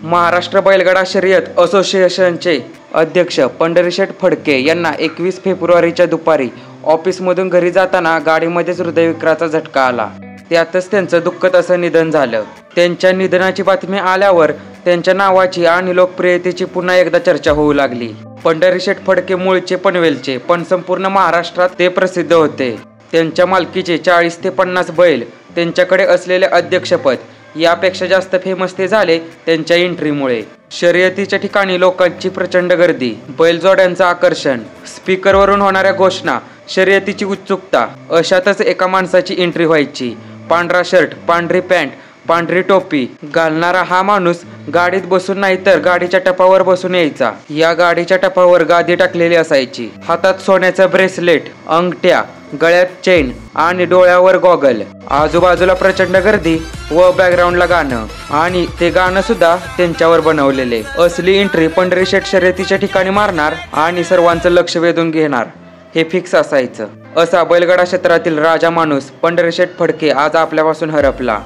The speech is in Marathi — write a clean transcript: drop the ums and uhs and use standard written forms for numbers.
महाराष्ट्र बैलगाडा शर्यत असोसिएशनचे अध्यक्ष पंढरीशेठ फडके यांना 21 फेब्रुवारीच्या दुपारी ऑफिसमधून घरी जाताना गाडीमध्येच हृदयविकाराचा झटका आला। त्यातच त्यांचं दुःखद असं निधन झालं। त्यांच्या निधनाची बातमी आल्यावर त्यांच्या नावाची आणि लोकप्रियतेची पुन्हा एकदा चर्चा होऊ लागली। पंढरीशेठ फडके मूळचे पनवेलचे, पण संपूर्ण महाराष्ट्रात ते प्रसिद्ध होते। त्यांच्या मालकीचे 40 ते 50 बैल, त्यांच्याकडे असलेले अध्यक्षपद यापेक्षा जास्त फेमस ते झाले त्यांच्या एंट्रीमुळे। शर्यतीच्या ठिकाणी लोकांची प्रचंड गर्दी, बैलजोड्यांचं आकर्षण, स्पीकरवरून होणाऱ्या घोषणा, शर्यतीची उत्सुकता, अशातच एका माणसाची एंट्री व्हायची। पांढरा शर्ट, पांढरी पॅन्ट, पांढरी टोपी घालणारा हा माणूस गाडीत बसून नाही तर गाडीच्या टपावर बसून यायचा। या गाडीच्या टपावर गादी टाकलेली असायची, हातात सोन्याचं ब्रेसलेट, अंगठ्या, गळ्यात चेन आणि डोळ्यावर गॉगल। आजूबाजूला प्रचंड गर्दी व बॅकग्राऊंडला गाणं, आणि ते गाणं सुद्धा त्यांच्यावर बनवलेले। असली एंट्री पंढरीशेठ शर्यतीच्या ठिकाणी मारणार आणि सर्वांचं लक्ष वेधून घेणार हे फिक्स असायचं। असा बैलगाडा क्षेत्रातील राजा माणूस पंढरीशेठ फडके आज आपल्यापासून हरपला।